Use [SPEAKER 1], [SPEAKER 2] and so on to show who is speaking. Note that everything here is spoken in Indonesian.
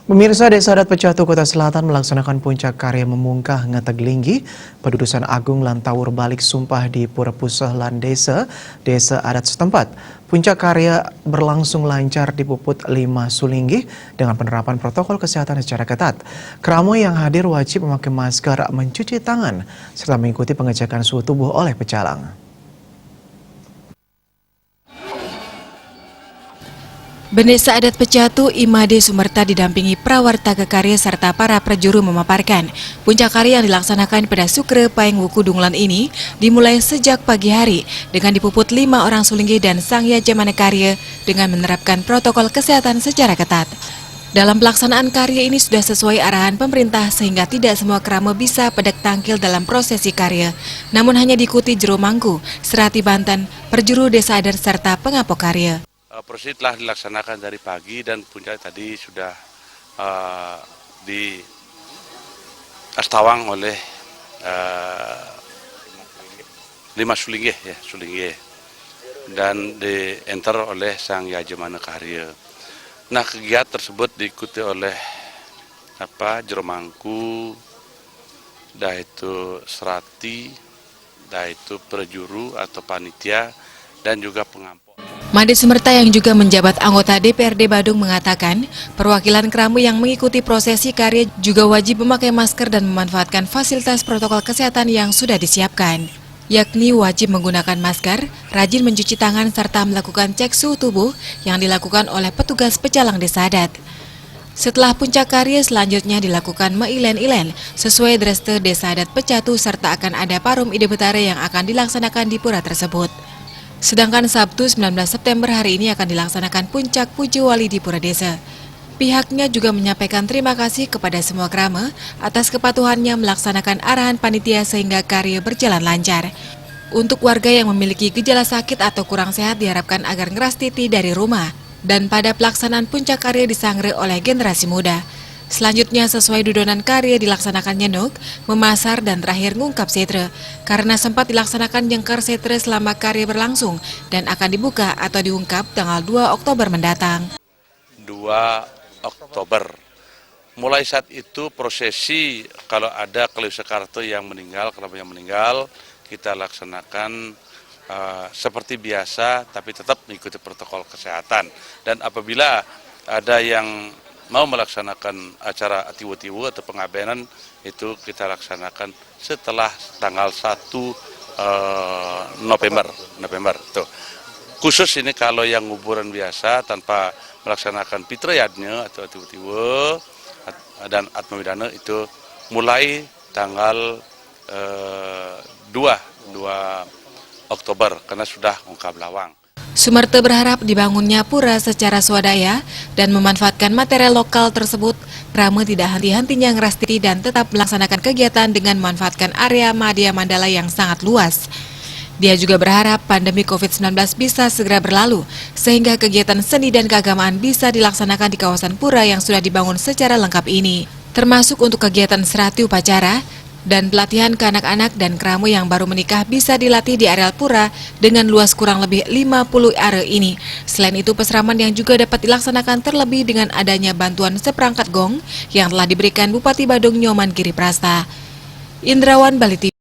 [SPEAKER 1] Pemirsa, Desa Adat Pecatu, Kota Selatan melaksanakan puncak karya memungkah Ngeteglinggi, Pedudusan Agung Lantawur balik sumpah di Pura Puseh Lan Desa Adat setempat. Puncak karya berlangsung lancar di Puput 5 Sulinggi dengan penerapan protokol kesehatan secara ketat. Keramu yang hadir wajib memakai masker, mencuci tangan, serta mengikuti pengecekan suhu tubuh oleh pecalang.
[SPEAKER 2] Desa Adat Pecatu, Imade Sumerta didampingi prawarta kekarya serta para prajuru memaparkan puncak karya yang dilaksanakan pada Sukre Paeng Wuku Dunglan ini dimulai sejak pagi hari dengan dipuput 5 orang sulinggi dan sangya Jemane karya dengan menerapkan protokol kesehatan secara ketat. Dalam pelaksanaan karya ini sudah sesuai arahan pemerintah sehingga tidak semua kerama bisa pedek tangkil dalam prosesi karya, namun hanya diikuti jero mangku, serati Banten, perjuru desa adat serta pengapok karya.
[SPEAKER 3] Prosesi telah dilaksanakan dari pagi dan puncak tadi sudah di Astawang oleh 5 Sulinggi dan di-enter oleh Sang Yajemane Karya. Nah, kegiatan tersebut diikuti oleh jero mangku, dah itu serati, dah itu prajuru atau panitia dan juga pengampok.
[SPEAKER 2] Made Sumerta yang juga menjabat anggota DPRD Badung mengatakan, perwakilan keramu yang mengikuti prosesi karya juga wajib memakai masker dan memanfaatkan fasilitas protokol kesehatan yang sudah disiapkan, yakni wajib menggunakan masker, rajin mencuci tangan serta melakukan cek suhu tubuh yang dilakukan oleh petugas pecalang desa adat. Setelah puncak karya selanjutnya dilakukan meilen-ilen sesuai dreste Desa Adat Pecatu serta akan ada parum ide betara yang akan dilaksanakan di pura tersebut. Sedangkan Sabtu 19 September hari ini akan dilaksanakan puncak puji wali di Pura Desa. Pihaknya juga menyampaikan terima kasih kepada semua kerama atas kepatuhannya melaksanakan arahan panitia sehingga karya berjalan lancar. Untuk warga yang memiliki gejala sakit atau kurang sehat diharapkan agar ngeras titi dari rumah. Dan pada pelaksanaan puncak karya disangre oleh generasi muda. Selanjutnya sesuai dudonan karya dilaksanakan nyenuk, memasar dan terakhir ngungkap setre. Karena sempat dilaksanakan jengkar setre selama karya berlangsung dan akan dibuka atau diungkap tanggal 2 Oktober mendatang.
[SPEAKER 3] 2 Oktober. Mulai saat itu prosesi kalau ada Kali Sekarto yang meninggal, kerabat yang meninggal, kita laksanakan seperti biasa tapi tetap mengikuti protokol kesehatan. Dan apabila ada yang mau melaksanakan acara tiwu-tiwu atau pengabenan itu kita laksanakan setelah tanggal 1 November tuh. Khusus ini kalau yang nguburan biasa tanpa melaksanakan fitriyadnya atau tiwu-tiwu dan atmawidana itu mulai tanggal 2 Oktober karena sudah ungkap lawang.
[SPEAKER 2] Sumerta berharap dibangunnya pura secara swadaya dan memanfaatkan material lokal tersebut, Krama tidak henti-hentinya ngeras titi dan tetap melaksanakan kegiatan dengan memanfaatkan area Madya Mandala yang sangat luas. Dia juga berharap pandemi COVID-19 bisa segera berlalu, sehingga kegiatan seni dan keagamaan bisa dilaksanakan di kawasan pura yang sudah dibangun secara lengkap ini, termasuk untuk kegiatan serati upacara, dan pelatihan ke anak-anak dan keramu yang baru menikah bisa dilatih di areal pura dengan luas kurang lebih 50 area ini. Selain itu peseraman yang juga dapat dilaksanakan terlebih dengan adanya bantuan seperangkat gong yang telah diberikan Bupati Badung Nyoman Giri Prasta. Indrawan Bali TV.